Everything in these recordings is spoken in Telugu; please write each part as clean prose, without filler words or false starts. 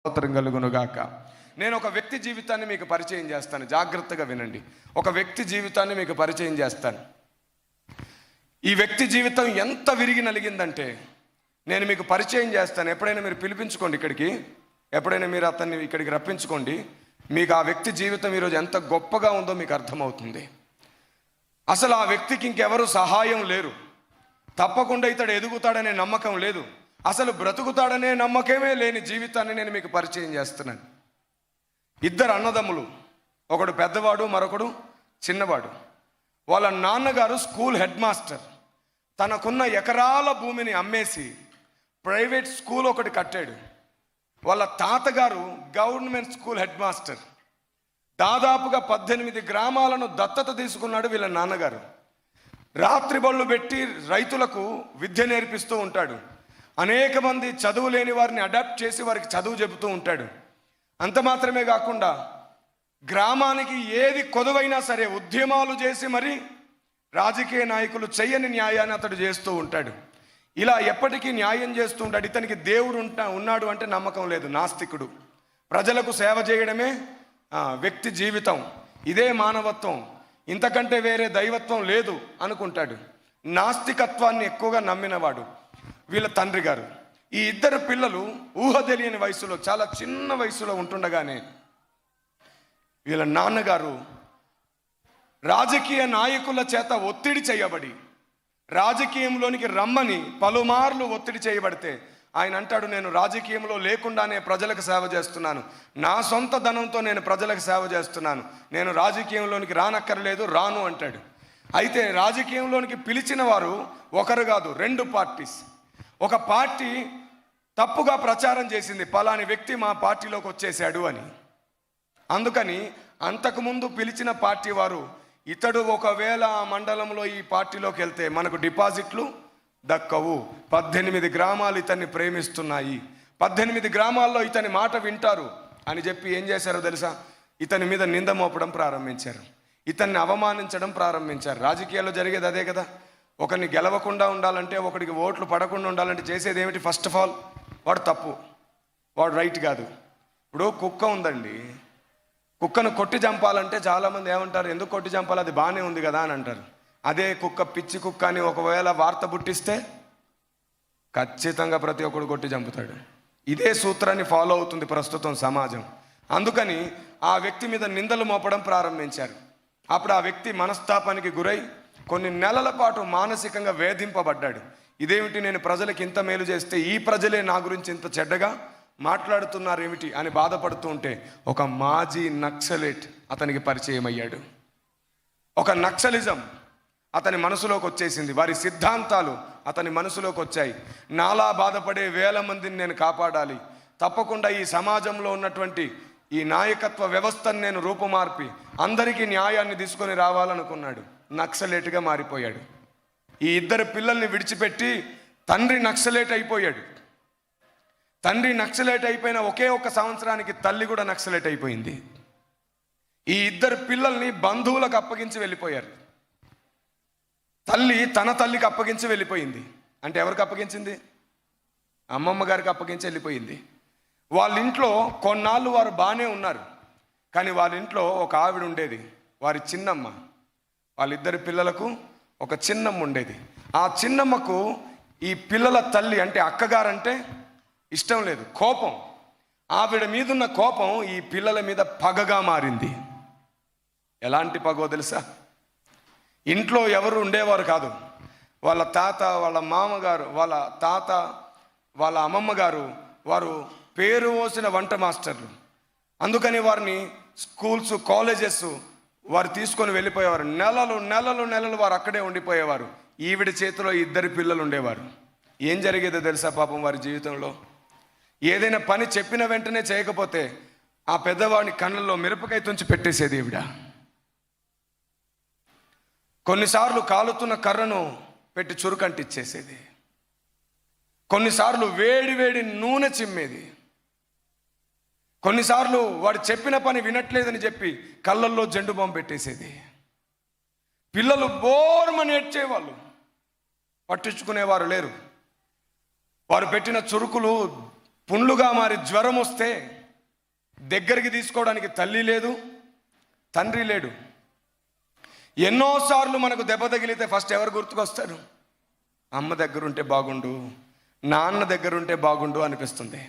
స్తోత్రం కలుగునుగాక. నేను ఒక వ్యక్తి జీవితాన్ని మీకు పరిచయం చేస్తాను, జాగ్రత్తగా వినండి. ఒక వ్యక్తి జీవితాన్ని మీకు పరిచయం చేస్తాను. ఈ వ్యక్తి జీవితం ఎంత విరిగి నలిగిందంటే నేను మీకు పరిచయం చేస్తాను. ఎప్పుడైనా మీరు పిలిపించుకోండి ఇక్కడికి, ఎప్పుడైనా మీరు అతన్ని ఇక్కడికి రప్పించుకోండి. మీకు ఆ వ్యక్తి జీవితం ఈరోజు ఎంత గొప్పగా ఉందో మీకు అర్థమవుతుంది. అసలు ఆ వ్యక్తికి ఇంకెవరు సహాయం లేరు. తప్పకుండా ఇతడు ఎదుగుతాడనే నమ్మకం లేదు. అసలు బ్రతుకుతాడనే నమ్మకమే లేని జీవితాన్ని నేను మీకు పరిచయం చేస్తున్నాను. ఇద్దరు అన్నదమ్ములు, ఒకడు పెద్దవాడు, మరొకడు చిన్నవాడు. వాళ్ళ నాన్నగారు స్కూల్ హెడ్ మాస్టర్. తనకున్న ఎకరాల భూమిని అమ్మేసి ప్రైవేట్ స్కూల్ ఒకటి కట్టాడు. వాళ్ళ తాతగారు గవర్నమెంట్ స్కూల్ హెడ్ మాస్టర్. దాదాపుగా 18 గ్రామాలను దత్తత తీసుకున్నాడు వీళ్ళ నాన్నగారు. రాత్రి బళ్ళు పెట్టి రైతులకు విద్య నేర్పిస్తూ ఉంటాడు. అనేక మంది చదువు లేని వారిని అడాప్ట్ చేసి వారికి చదువు చెబుతూ ఉంటాడు. అంత మాత్రమే కాకుండా గ్రామానికి ఏది కొదువైనా సరే ఉద్యమాలు చేసి మరి రాజకీయ నాయకులు చెయ్యని న్యాయాన్ని అతడు చేస్తూ ఉంటాడు. ఇలా ఎప్పటికీ న్యాయం చేస్తూ ఉంటాడు. ఇతనికి దేవుడు ఉన్నాడు అంటే నమ్మకం లేదు, నాస్తికుడు. ప్రజలకు సేవ చేయడమే వ్యక్తి జీవితం, ఇదే మానవత్వం, ఇంతకంటే వేరే దైవత్వం లేదు అనుకుంటాడు. నాస్తికత్వాన్ని ఎక్కువగా నమ్మినవాడు వీళ్ళ తండ్రి గారు. ఈ ఇద్దరు పిల్లలు ఊహ తెలియని వయసులో, చాలా చిన్న వయసులో ఉంటుండగానే వీళ్ళ నాన్నగారు రాజకీయ నాయకుల చేత ఒత్తిడి చేయబడి రాజకీయంలోనికి రమ్మని పలుమార్లు ఒత్తిడి చేయబడితే ఆయన అంటాడు, నేను రాజకీయంలో లేకుండానే ప్రజలకు సేవ చేస్తున్నాను, నా సొంత ధనంతో నేను ప్రజలకు సేవ చేస్తున్నాను, నేను రాజకీయంలోనికి రానక్కర్లేదు, రాను అంటాడు. అయితే రాజకీయంలోనికి పిలిచిన వారు ఒకరు కాదు, 2 పార్టీస్. ఒక పార్టీ తప్పుగా ప్రచారం చేసింది, పలాని వ్యక్తి మా పార్టీలోకి వచ్చేసాడు అని. అందుకని అంతకుముందు పిలిచిన పార్టీ వారు, ఇతడు ఒకవేళ ఆ మండలంలో ఈ పార్టీలోకి వెళ్తే మనకు డిపాజిట్లు దక్కవు, 18 గ్రామాలు ఇతన్ని ప్రేమిస్తున్నాయి, 18 గ్రామాల్లో ఇతని మాట వింటారు అని చెప్పి ఏం చేశారో తెలుసా? ఇతని మీద నింద మోపడం ప్రారంభించారు, ఇతన్ని అవమానించడం ప్రారంభించారు. రాజకీయాల్లో జరిగేది అదే కదా. ఒకరిని గెలవకుండా ఉండాలంటే, ఒకడికి ఓట్లు పడకుండా ఉండాలంటే చేసేది ఏమిటి? ఫస్ట్ ఆఫ్ ఆల్ వాడు తప్పు, వాడు రైట్ కాదు. ఇప్పుడు కుక్క ఉందండి, కుక్కను కొట్టి చంపాలంటే చాలామంది ఏమంటారు, ఎందుకు కొట్టి చంపాలి, అది బాగానే ఉంది కదా అని అంటారు. అదే కుక్క పిచ్చి కుక్క అని ఒకవేళ వార్త పుట్టిస్తే ఖచ్చితంగా ప్రతి ఒక్కడు కొట్టి చంపుతాడు. ఇదే సూత్రాన్ని ఫాలో అవుతుంది ప్రస్తుతం సమాజం. అందుకని ఆ వ్యక్తి మీద నిందలు మోపడం ప్రారంభించారు. అప్పుడు ఆ వ్యక్తి మనస్తాపానికి గురై కొన్ని నెలల పాటు మానసికంగా వేధింపబడ్డాడు. ఇదేమిటి, నేను ప్రజలకు ఇంత మేలు చేస్తే ఈ ప్రజలే నా గురించి ఇంత చెడ్డగా మాట్లాడుతున్నారు ఏమిటి అని బాధపడుతూ ఉంటే ఒక మాజీ నక్సలైట్ అతనికి పరిచయం అయ్యాడు. ఒక నక్సలిజం అతని మనసులోకి వచ్చేసింది, వారి సిద్ధాంతాలు అతని మనసులోకి వచ్చాయి. నాలా బాధపడే వేల మందిని నేను కాపాడాలి, తప్పకుండా ఈ సమాజంలో ఉన్నటువంటి ఈ నాయకత్వ వ్యవస్థను నేను రూపుమార్పి అందరికీ న్యాయాన్ని తీసుకొని రావాలనుకున్నాడు. నక్సలేట్గా మారిపోయాడు. ఈ ఇద్దరు పిల్లల్ని విడిచిపెట్టి తండ్రి నక్సలేట్ అయిపోయాడు. తండ్రి నక్సలేట్ అయిపోయిన ఒకే ఒక్క సంవత్సరానికి తల్లి కూడా నక్సలేట్ అయిపోయింది. ఈ ఇద్దరు పిల్లల్ని బంధువులకు అప్పగించి వెళ్ళిపోయారు. తల్లి తన తల్లికి అప్పగించి వెళ్ళిపోయింది. అంటే ఎవరికి అప్పగించింది? అమ్మమ్మ గారికి అప్పగించి వెళ్ళిపోయింది. వాళ్ళ ఇంట్లో కొన్నాళ్ళు వారు బాగానే ఉన్నారు. కానీ వాళ్ళ ఇంట్లో ఒక ఆవిడ ఉండేది, వారి చిన్నమ్మ. వాళ్ళిద్దరి పిల్లలకు ఒక చిన్నమ్మ ఉండేది. ఆ చిన్నమ్మకు ఈ పిల్లల తల్లి అంటే అక్కగారంటే ఇష్టం లేదు, కోపం. ఆవిడ మీదున్న కోపం ఈ పిల్లల మీద పగగా మారింది. ఎలాంటి పగో తెలుసా? ఇంట్లో ఎవరు ఉండేవారు కాదు. వాళ్ళ తాత, వాళ్ళ మామగారు, వాళ్ళ తాత, వాళ్ళ అమ్మమ్మ గారు వారు పేరు పోసిన వంట మాస్టర్లు. అందుకని వారిని స్కూల్స్, కాలేజెస్ వారు తీసుకొని వెళ్ళిపోయేవారు. నెలలు నెలలు నెలలు వారు అక్కడే ఉండిపోయేవారు. ఈవిడ చేతిలో 2 పిల్లలు ఉండేవారు. ఏం జరిగేదో తెలుసా పాపం వారి జీవితంలో? ఏదైనా పని చెప్పిన వెంటనే చేయకపోతే ఆ పెద్దవాడిని కళ్ళల్లో మిరపకాయ తుంచి పెట్టేసేది ఈవిడ. కొన్నిసార్లు కాలుతున్న కర్రను పెట్టి చురుకంటిచ్చేసేది. కొన్నిసార్లు వేడి వేడి నూనె చిమ్మేది. కొన్నిసార్లు వాడు చెప్పిన పని వినట్లేదని చెప్పి కళ్ళల్లో జెండు బాంబు పెట్టేసేది. పిల్లలు బోర్మని ఏడ్చేవాళ్ళు, పట్టించుకునేవారు లేరు. వారు పెట్టిన చురుకులు పుండ్లుగా మారి జ్వరం వస్తే దగ్గరికి తీసుకోవడానికి తల్లి లేదు, తండ్రి లేడు. ఎన్నోసార్లు మనకు దెబ్బ తగిలితే ఫస్ట్ ఎవరు గుర్తుకొస్తారు? అమ్మ దగ్గరుంటే బాగుండు, నాన్న దగ్గరుంటే బాగుండు అనిపిస్తుంది.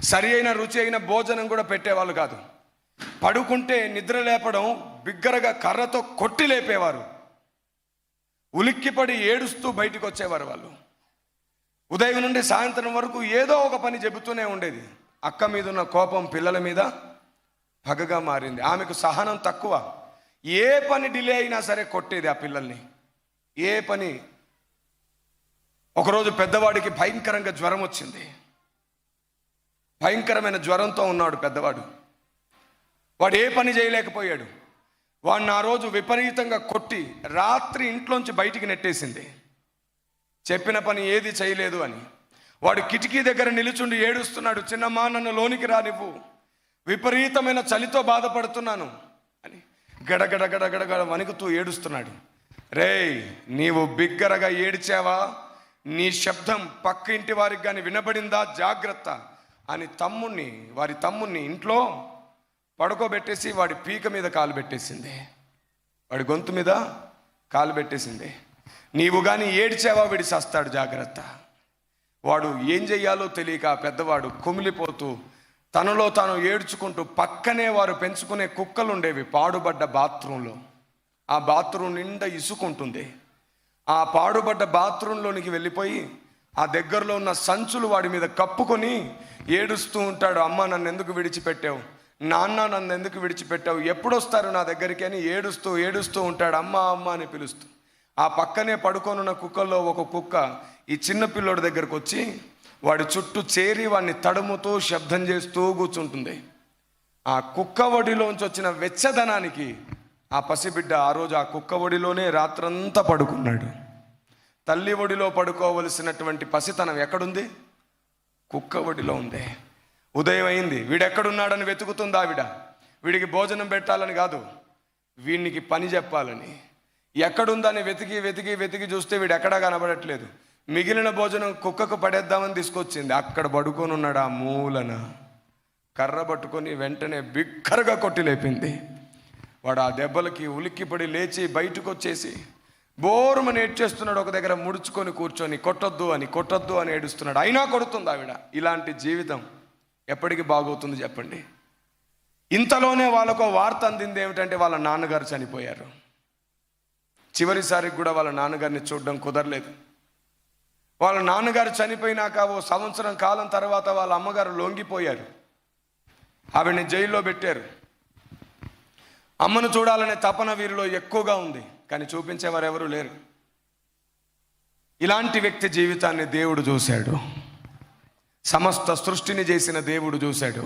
సరి అయిన రుచి అయిన భోజనం కూడా పెట్టేవాళ్ళు కాదు. పడుకుంటే నిద్ర లేపడం బిగ్గరగా కర్రతో కొట్టి లేపేవారు. ఉలిక్కిపడి ఏడుస్తూ బయటికి వచ్చేవారు వాళ్ళు. ఉదయం నుండి సాయంత్రం వరకు ఏదో ఒక పని చెబుతూనే ఉండేది. అక్క మీద ఉన్న కోపం పిల్లల మీద పగగా మారింది. ఆమెకు సహనం తక్కువ. ఏ పని డిలే అయినా సరే కొట్టేది ఆ పిల్లల్ని. ఏ పని. ఒకరోజు పెద్దవాడికి భయంకరంగా జ్వరం వచ్చింది. భయంకరమైన జ్వరంతో ఉన్నాడు పెద్దవాడు. వాడు ఏ పని చేయలేకపోయాడు. వాడిని ఆ రోజు విపరీతంగా కొట్టి రాత్రి ఇంట్లోంచి బయటికి నెట్టేసింది. చెప్పిన పని ఏది చేయలేదు అని. వాడు కిటికీ దగ్గర నిలుచుండి ఏడుస్తున్నాడు. చిన్నమ్మా, నన్ను లోనికి రానివ్వు, విపరీతమైన చలితో బాధపడుతున్నాను అని గడగడ గడగడ వణుకుతూ ఏడుస్తున్నాడు. రేయ్, నీవు బిగ్గరగా ఏడ్చావా? నీ శబ్దం పక్క ఇంటి వారికి కానీ వినబడిందా? జాగ్రత్త అని వారి తమ్ముణ్ణి ఇంట్లో పడుకోబెట్టేసి వాడి పీక మీద కాలు పెట్టేసింది. వాడి గొంతు మీద కాలు పెట్టేసింది. నీవు కానీ ఏడ్చావా వీడి సస్తాడు, జాగ్రత్త. వాడు ఏం చెయ్యాలో తెలియక పెద్దవాడు కుమిలిపోతూ తనలో తాను ఏడ్చుకుంటూ, పక్కనే వారు పెంచుకునే కుక్కలు ఉండేవి పాడుబడ్డ బాత్రూంలో. ఆ బాత్రూమ్ నిండా ఇసుకుంటుంది. ఆ పాడుబడ్డ బాత్రూంలోనికి వెళ్ళిపోయి ఆ దగ్గరలో ఉన్న సంచులు వాడి మీద కప్పుకొని ఏడుస్తూ ఉంటాడు. అమ్మ, నన్ను ఎందుకు విడిచిపెట్టావు? నాన్న, నన్ను ఎందుకు విడిచిపెట్టావు? ఎప్పుడు వస్తారు నా దగ్గరికి అని ఏడుస్తూ ఉంటాడు. అమ్మ అమ్మ అని పిలుస్తూ. ఆ పక్కనే పడుకొనున్న కుక్కల్లో ఒక కుక్క ఈ చిన్న పిల్లోడి దగ్గరకు వచ్చి వాడి చుట్టూ చేరి వాడిని తడుముతూ శబ్దం చేస్తూ కూర్చుంటుంది. ఆ కుక్క ఒడిలోంచి వచ్చిన వెచ్చదనానికి ఆ పసిబిడ్డ ఆ రోజు ఆ కుక్క ఒడిలోనే రాత్రంతా పడుకున్నాడు. తల్లి ఒడిలో పడుకోవలసినటువంటి పసితనం ఎక్కడుంది? కుక్క ఒడిలో ఉంది. ఉదయం అయింది, వీడెక్కడున్నాడని వెతుకుతుంది ఆవిడ. వీడికి భోజనం పెట్టాలని కాదు, వీడికి పని చెప్పాలని. ఎక్కడుందని వెతికి చూస్తే వీడు ఎక్కడా కనబడట్లేదు. మిగిలిన భోజనం కుక్కకు పడేద్దామని తీసుకొచ్చింది. అక్కడ పడుకొని ఉన్నాడు ఆ మూలన. కర్ర పట్టుకొని వెంటనే బిక్కరగా కొట్టి లేపింది. వాడు ఆ దెబ్బలకి ఉలిక్కిపడి లేచి బయటకు వచ్చేసి బోరుమని ఏడ్చేస్తున్నాడు. ఒక దగ్గర ముడుచుకొని కూర్చొని కొట్టొద్దు అని ఏడుస్తున్నాడు. అయినా కొడుతుంది ఆవిడ. ఇలాంటి జీవితం ఎప్పటికి బాగవుతుంది చెప్పండి? ఇంతలోనే వాళ్ళకు వార్త అందింది ఏమిటంటే వాళ్ళ నాన్నగారు చనిపోయారు. చివరిసారికి కూడా వాళ్ళ నాన్నగారిని చూడడం కుదరలేదు. వాళ్ళ నాన్నగారు చనిపోయినాక ఓ సంవత్సరం కాలం తర్వాత వాళ్ళ అమ్మగారు లొంగిపోయారు. ఆవిడని జైల్లో పెట్టారు. అమ్మను చూడాలనే తపన వీరిలో ఎక్కువగా ఉంది, కానీ చూపించేవారు ఎవరు లేరు. ఇలాంటి వ్యక్తి జీవితాన్ని దేవుడు చూశాడు. సమస్త సృష్టిని చేసిన దేవుడు చూశాడు.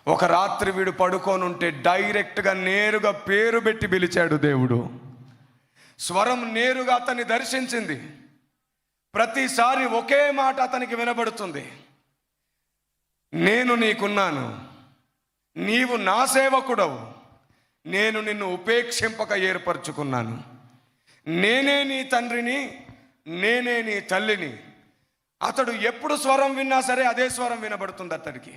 ఒక రాత్రి వీడు పడుకోనుంటే డైరెక్ట్గా నేరుగా పేరు పెట్టి పిలిచాడు దేవుడు. స్వరం నేరుగా అతన్ని దర్శించింది. ప్రతిసారి ఒకే మాట అతనికి వినబడుతుంది. నేను నీకున్నాను, నీవు నా సేవకుడవు, నేను నిన్ను ఉపేక్షింపక ఏర్పరచుకున్నాను, నేనే నీ తండ్రిని, నేనే నీ తల్లిని. అతడు ఎప్పుడు స్వరం విన్నా సరే అదే స్వరం వినబడుతుంది అతడికి.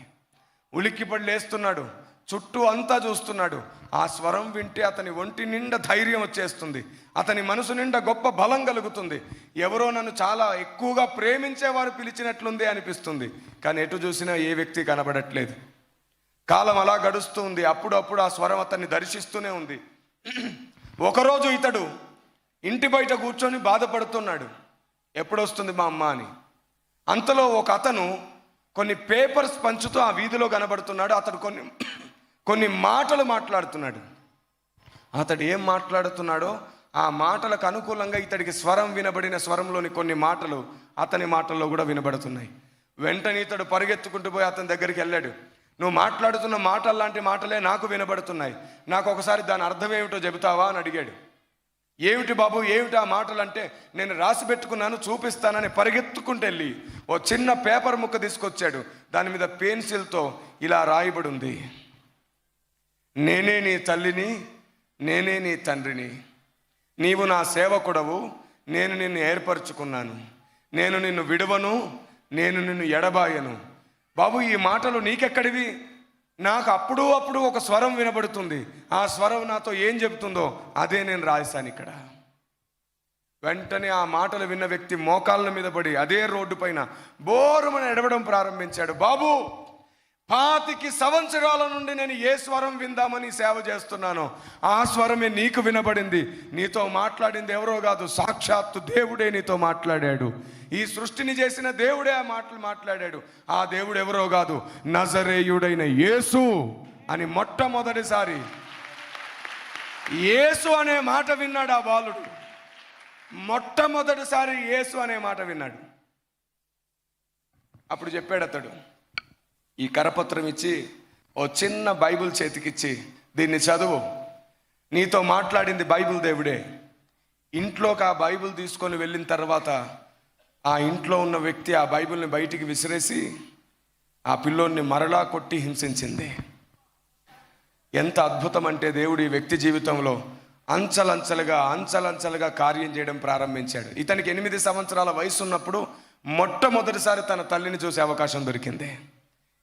ఉలిక్కిపడి లేస్తున్నాడు, చుట్టూ అంతా చూస్తున్నాడు. ఆ స్వరం వింటే అతని ఒంటి నిండా ధైర్యం వచ్చేస్తుంది. అతని మనసు నిండా గొప్ప బలం కలుగుతుంది. ఎవరో నన్ను చాలా ఎక్కువగా ప్రేమించేవారు పిలిచినట్లుంది అనిపిస్తుంది. కానీ ఎటు చూసినా ఏ వ్యక్తి కనబడట్లేదు. కాలం అలా గడుస్తూ ఉంది. అప్పుడప్పుడు ఆ స్వరం అతన్ని దర్శిస్తూనే ఉంది. ఒకరోజు ఇతడు ఇంటి బయట కూర్చొని బాధపడుతున్నాడు, ఎప్పుడొస్తుంది మా అమ్మ అని. అంతలో ఒక అతను కొన్ని పేపర్స్ పంచుతూ ఆ వీధిలో కనబడుతున్నాడు. అతడు కొన్ని మాటలు మాట్లాడుతున్నాడు. అతడు ఏం మాట్లాడుతున్నాడో ఆ మాటలకు అనుకూలంగా ఇతడికి స్వరం వినబడిన స్వరంలోని కొన్ని మాటలు అతని మాటల్లో కూడా వినబడుతున్నాయి. వెంటనే ఇతడు పరిగెత్తుకుంటూ పోయి అతని దగ్గరికి వెళ్ళాడు. నువ్వు మాట్లాడుతున్న మాటలు లాంటి మాటలే నాకు వినబడుతున్నాయి, నాకు ఒకసారి దాని అర్థం ఏమిటో చెబుతావా అని అడిగాడు. ఏమిటి బాబు, ఏమిటి ఆ మాటలు అంటే, నేను రాసి పెట్టుకున్నాను చూపిస్తానని పరిగెత్తుకుంటూ వెళ్ళి ఓ చిన్న పేపర్ ముక్క తీసుకొచ్చాడు. దాని మీద పెన్సిల్తో ఇలా రాయబడి ఉంది: నేనే నీ తల్లిని, నేనే నీ తండ్రిని, నీవు నా సేవకుడవు, నేను నిన్ను ఏర్పరచుకున్నాను, నేను నిన్ను విడువను, నేను నిన్ను ఎడబాయను, బాబు ఈ మాటలు నీకెక్కడివి? నాకు అప్పుడు ఒక స్వరం వినబడుతుంది. ఆ స్వరం నాతో ఏం చెబుతుందో అదే నేను రాశాను ఇక్కడ. వెంటనే ఆ మాటలు విన్న వ్యక్తి మోకాళ్ళ మీద పడి అదే రోడ్డు పైన బోరుమని ఎడవడం ప్రారంభించాడు. బాబు, 25 సంవత్సరాల నుండి నేను ఏ స్వరం విందామని సేవ చేస్తున్నాను, ఆ స్వరమే నీకు వినబడింది. నీతో మాట్లాడింది ఎవరో కాదు, సాక్షాత్తు దేవుడే నీతో మాట్లాడాడు. ఈ సృష్టిని చేసిన దేవుడే ఆ మాటలు మాట్లాడాడు. ఆ దేవుడు ఎవరో కాదు, నజరేయుడైన యేసు అని మొట్టమొదటిసారి యేసు అనే మాట విన్నాడు ఆ బాలుడు. మొట్టమొదటిసారి యేసు అనే మాట విన్నాడు. అప్పుడు చెప్పాడు అతడు, ఈ కరపత్రం ఇచ్చి ఓ చిన్న బైబిల్ చేతికిచ్చి దీన్ని చదువు, నీతో మాట్లాడింది బైబిల్ దేవుడే. ఇంట్లోకి ఆ బైబిల్ తీసుకొని వెళ్ళిన తర్వాత ఆ ఇంట్లో ఉన్న వ్యక్తి ఆ బైబిల్ని బయటికి విసిరేసి ఆ పిల్లోడిని మరలా కొట్టి హింసించింది. ఎంత అద్భుతం అంటే దేవుడు ఈ వ్యక్తి జీవితంలో అంచలంచలుగా కార్యం చేయడం ప్రారంభించాడు. ఇతనికి 8 సంవత్సరాల వయసు ఉన్నప్పుడు మొట్టమొదటిసారి తన తల్లిని చూసే అవకాశం దొరికింది.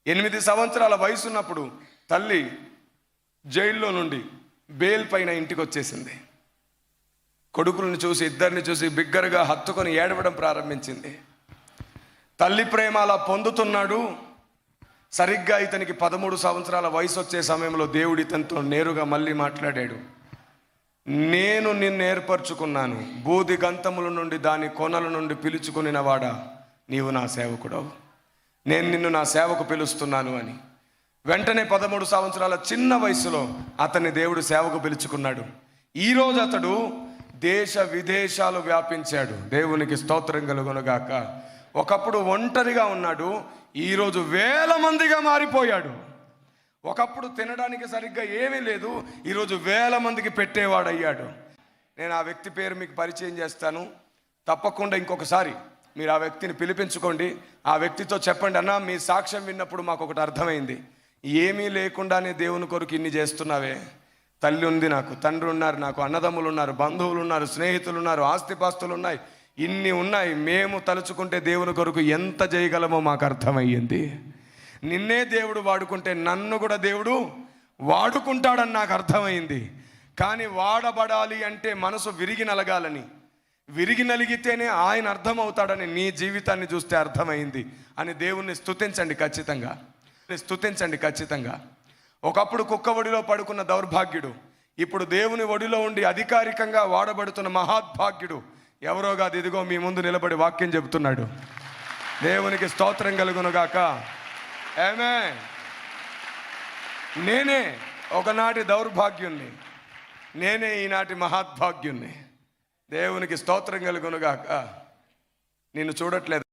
8 సంవత్సరాల వయసు ఉన్నప్పుడు తల్లి జైల్లో నుండి బెయిల్ పైన ఇంటికి వచ్చేసింది. కొడుకులను చూసి, ఇద్దరిని చూసి బిగ్గరగా హత్తుకొని ఏడవడం ప్రారంభించింది. తల్లి ప్రేమ అలా పొందుతున్నాడు. సరిగ్గా ఇతనికి 13 సంవత్సరాల వయసు వచ్చే సమయంలో దేవుడు ఇతనితో నేరుగా మళ్ళీ మాట్లాడాడు. నేను నిన్ను ఏర్పరచుకున్నాను, బూది గంతముల నుండి దాని కొనల నుండి పిలుచుకునిన వాడా, నీవు నా సేవకుడవు, నేను నిన్ను నా సేవకు పిలుస్తున్నాను అని. వెంటనే 13 సంవత్సరాల చిన్న వయసులో అతన్ని దేవుడు సేవకు పిలుచుకున్నాడు. ఈరోజు అతడు దేశ విదేశాలు వ్యాపించాడు. దేవునికి స్తోత్రం కలుగునుగాక. ఒకప్పుడు ఒంటరిగా ఉన్నాడు, ఈరోజు 1000 మందిగా మారిపోయాడు. ఒకప్పుడు తినడానికి సరిగ్గా ఏమీ లేదు, ఈరోజు 1000 మందికి పెట్టేవాడయ్యాడు. నేను ఆ వ్యక్తి పేరు మీకు పరిచయం చేస్తాను. తప్పకుండా ఇంకొకసారి మీరు ఆ వ్యక్తిని పిలిపించుకోండి. ఆ వ్యక్తితో చెప్పండి, అన్న మీ సాక్ష్యం విన్నప్పుడు మాకు ఒకటి అర్థమైంది, ఏమీ లేకుండానే దేవుని కొరకు ఇన్ని చేస్తున్నావే. తల్లి ఉంది నాకు, తండ్రి ఉన్నారు, నాకు అన్నదమ్ములు ఉన్నారు, బంధువులు ఉన్నారు, స్నేహితులు ఉన్నారు, ఆస్తిపాస్తులు ఉన్నాయి, ఇన్ని ఉన్నాయి. మేము తలుచుకుంటే దేవుని కొరకు ఎంత చేయగలమో మాకు అర్థమయ్యింది. నిన్నే దేవుడు వాడుకుంటే నన్ను కూడా దేవుడు వాడుకుంటాడని నాకు అర్థమైంది. కానీ వాడబడాలి అంటే మనసు విరిగి నలగాలని, విరిగి నలిగితేనే ఆయన అర్థమవుతాడని నీ జీవితాన్ని చూస్తే అర్థమైంది అని దేవుణ్ణి స్తుతించండి ఖచ్చితంగా. ఒకప్పుడు కుక్క ఒడిలో పడుకున్న దౌర్భాగ్యుడు ఇప్పుడు దేవుని ఒడిలో ఉండి అధికారికంగా వాడబడుతున్న మహాద్భాగ్యుడు ఎవరో కాదు, ఇదిగో మీ ముందు నిలబడి వాక్యం చెబుతున్నాడు. దేవునికి స్తోత్రం కలుగునుగాక. ఆమేన్. నేనే ఒకనాటి దౌర్భాగ్యుణ్ణి, నేనే ఈనాటి మహాద్భాగ్యుణ్ణి. దేవునికి స్తోత్రం కలుగునుగాక. నిన్ను చూడట్లేదు.